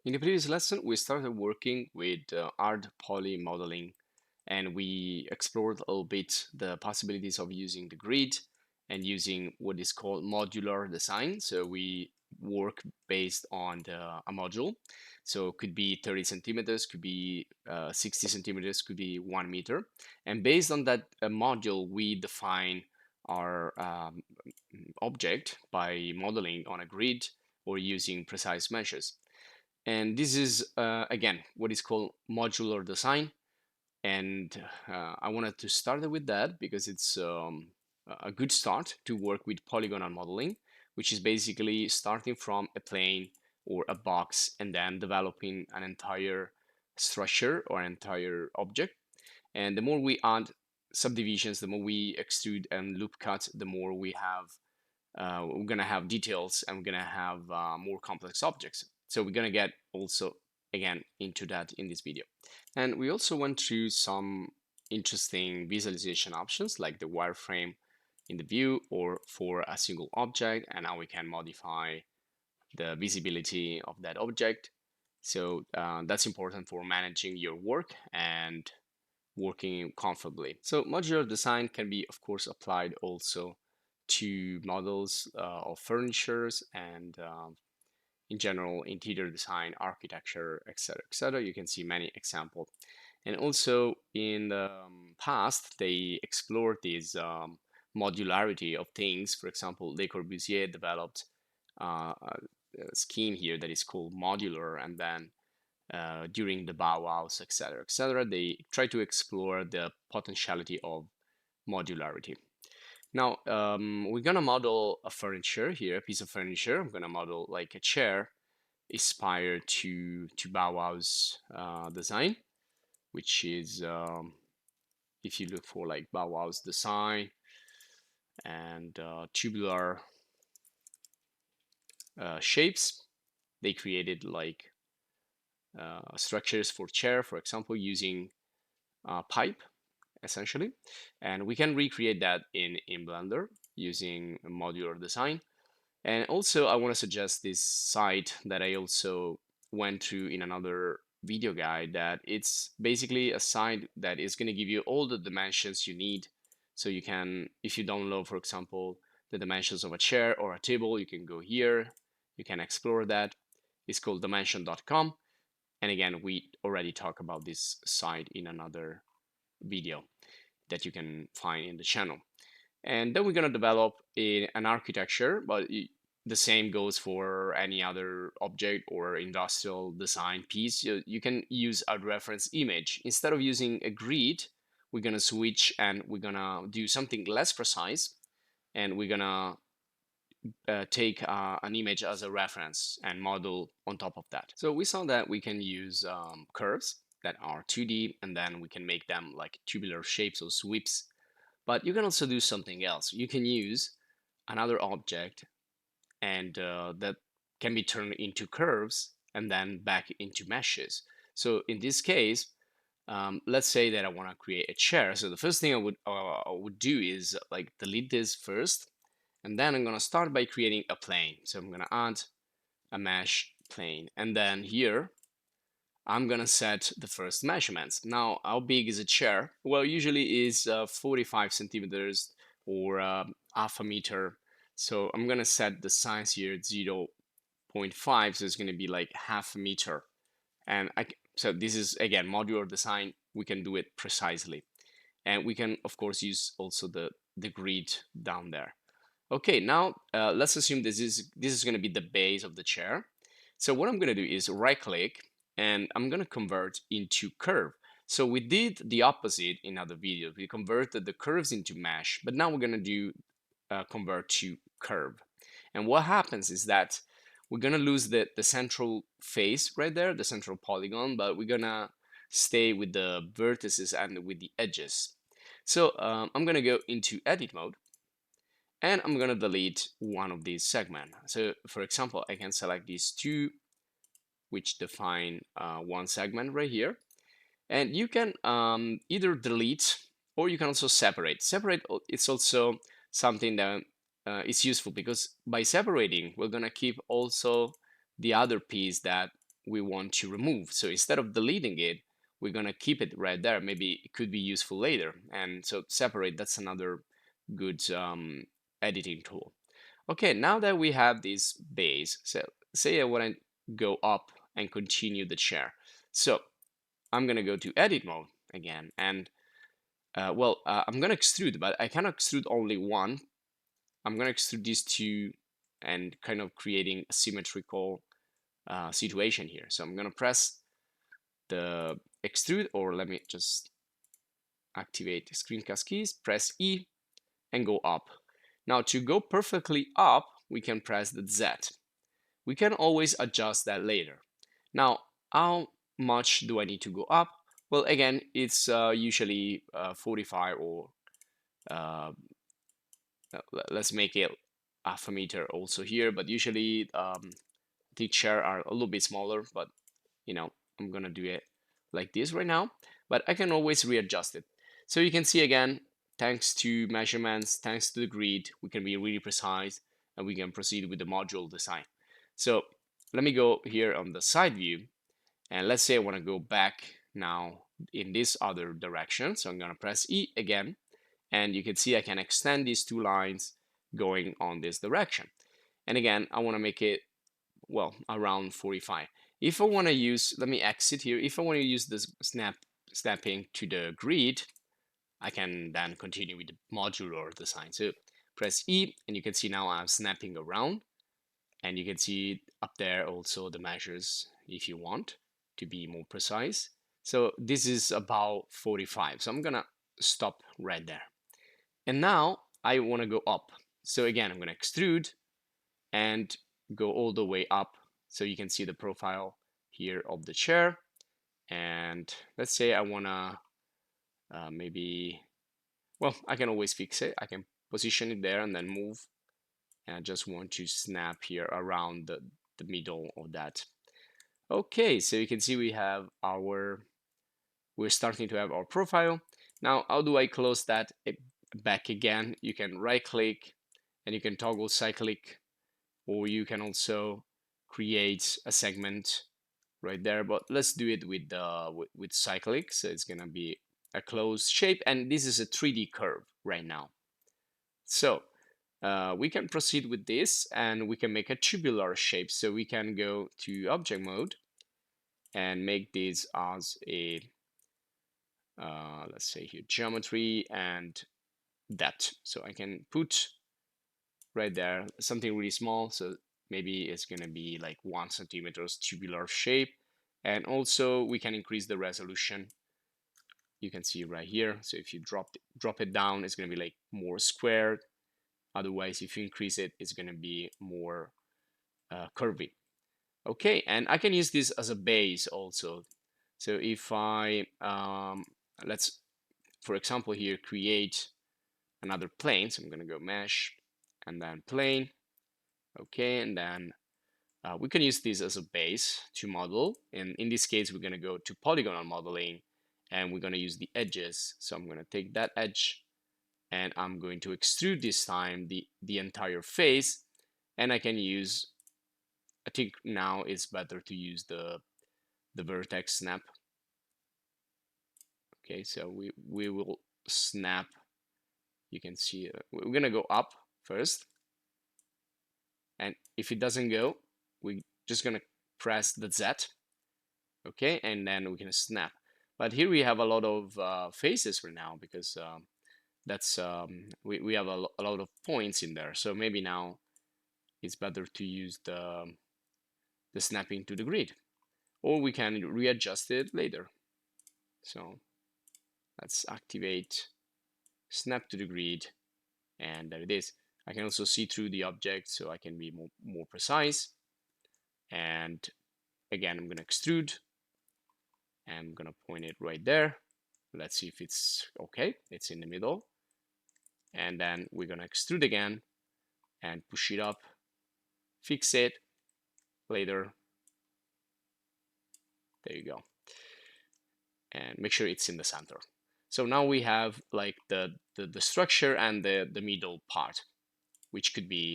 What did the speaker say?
In the previous lesson, we started working with hard poly modeling, and we explored a little bit the possibilities of using the grid and using what is called modular design. So we work based on a module. So it could be 30 centimeters, could be 60 centimeters, could be 1 meter. And based on that module, we define our object by modeling on a grid or using precise measures. And this is, again, what is called modular design. And I wanted to start with that because it's a good start to work with polygonal modeling, which is basically starting from a plane or a box and then developing an entire structure or an entire object. And the more we add subdivisions, the more we extrude and loop cut, the more we're gonna have details, and we're gonna have more complex objects. So we're gonna get also again into that in this video. And we also went through some interesting visualization options like the wireframe in the view or for a single object, and how we can modify the visibility of that object. So that's important for managing your work and working comfortably. So modular design can be, of course, applied also to models of furnitures and in general interior design, architecture, etc., etc. You can see many examples. And also in the past, they explored this modularity of things. For example, Le Corbusier developed a scheme here that is called modular, and then during the Bauhaus, etc., etc., they try to explore the potentiality of modularity. Now, we're gonna model a furniture here, a piece of furniture. I'm gonna model like a chair inspired to Bauhaus design, which is if you look for like Bauhaus design and tubular shapes, they created like structures for chair, for example, using pipe essentially, and we can recreate that in Blender using a modular design. And also I want to suggest this site that I also went through in another video guide, that it's basically a site that is going to give you all the dimensions you need. So you can, if you download, for example, the dimensions of a chair or a table, you can go here, you can explore that. It's called dimension.com. And again, we already talked about this site in another video that you can find in the channel. And then we're going to develop an architecture, but the same goes for any other object or industrial design piece. You can use a reference image. Instead of using a grid, we're going to switch and we're going to do something less precise, and we're going to take an image as a reference and model on top of that. So we saw that we can use curves that are 2D, and then we can make them like tubular shapes or sweeps. But you can also do something else. You can use another object, and that can be turned into curves and then back into meshes. So in this case, let's say that I want to create a chair. So the first thing I would do is like delete this first, and then I'm going to start by creating a plane. So I'm going to add a mesh plane, and then here I'm gonna set the first measurements. Now, how big is a chair? Well, usually is 45 centimeters or half a meter. So I'm gonna set the size here at 0.5, so it's gonna be like half a meter. And so this is again modular design. We can do it precisely, and we can of course use also the grid down there. Okay, now let's assume this is gonna be the base of the chair. So what I'm gonna do is right click, and I'm gonna convert into curve. So we did the opposite in other videos. We converted the curves into mesh, but now we're gonna do convert to curve. And what happens is that we're gonna lose the central face right there, the central polygon, but we're gonna stay with the vertices and with the edges. So I'm gonna go into edit mode, and I'm gonna delete one of these segments. So for example, I can select these two, which define one segment right here. And you can either delete, or you can also separate. Separate, it's also something that is useful, because by separating, we're gonna keep also the other piece that we want to remove. So instead of deleting it, we're going to keep it right there. Maybe it could be useful later. And so separate, that's another good editing tool. Okay, now that we have this base, so say I want to go up and continue the chair. So I'm going to go to edit mode again. And I'm going to extrude, but I cannot extrude only one. I'm going to extrude these two and kind of creating a symmetrical situation here. So I'm going to press the extrude, or let me just activate screencast keys, press E and go up. Now to go perfectly up, we can press the Z. We can always adjust that later. Now, how much do I need to go up? Well, again, it's usually 45 or let's make it half a meter also here, but usually the chair are a little bit smaller, but you know, I'm gonna do it like this right now, but I can always readjust it. So you can see again, thanks to measurements, thanks to the grid, we can be really precise and we can proceed with the module design. So let me go here on the side view, and let's say I want to go back now in this other direction. So I'm gonna press E again, and you can see I can extend these two lines going on this direction. And again, I want to make it, well, around 45. If I want to use, let me exit here. If I want to use this snapping to the grid, I can then continue with the modular design. So press E, and you can see now I'm snapping around, and you can see up there also the measures if you want to be more precise. So this is about 45. So I'm gonna stop right there. And now I want to go up. So again, I'm going to extrude and go all the way up. So you can see the profile here of the chair. And let's say I want to maybe, well, I can always fix it. I can position it there and then move. And I just want to snap here around the middle of that. Okay, so you can see we're starting to have our profile. Now, how do I close that back again? You can right click and you can toggle cyclic, or you can also create a segment right there, but let's do it with cyclic. So it's gonna be a closed shape, and this is a 3D curve right now. So we can proceed with this, and we can make a tubular shape. So we can go to object mode and make this as a let's say here geometry and depth. So I can put right there something really small, so maybe it's gonna be like 1 centimeters tubular shape. And also we can increase the resolution. You can see right here. So if you drop it down, it's gonna be like more squared. Otherwise, if you increase it, it's gonna be more curvy. Okay, and I can use this as a base also. So if I let's, for example, here create another plane. So I'm gonna go mesh and then plane. Okay, and then we can use this as a base to model. And in this case, we're going to go to polygonal modeling, and we're going to use the edges. So I'm going to take that edge and I'm going to extrude this time the entire face. And I can use, I think now it's better to use the vertex snap. Okay, so we will snap. You can see we're going to go up first. And if it doesn't go, we're just going to press the Z. Okay, and then we can snap. But here we have a lot of faces for now, because that's we have a lot of points in there. So maybe now it's better to use the snapping to the grid, or we can readjust it later. So let's activate snap to the grid, and there it is. I can also see through the object, so I can be more precise. And again, I'm going to extrude. I'm gonna point it right there. Let's see if it's okay. It's in the middle. And then we're gonna extrude again and push it up, fix it later. There you go. And make sure it's in the center. So now we have like the structure and the middle part, which could be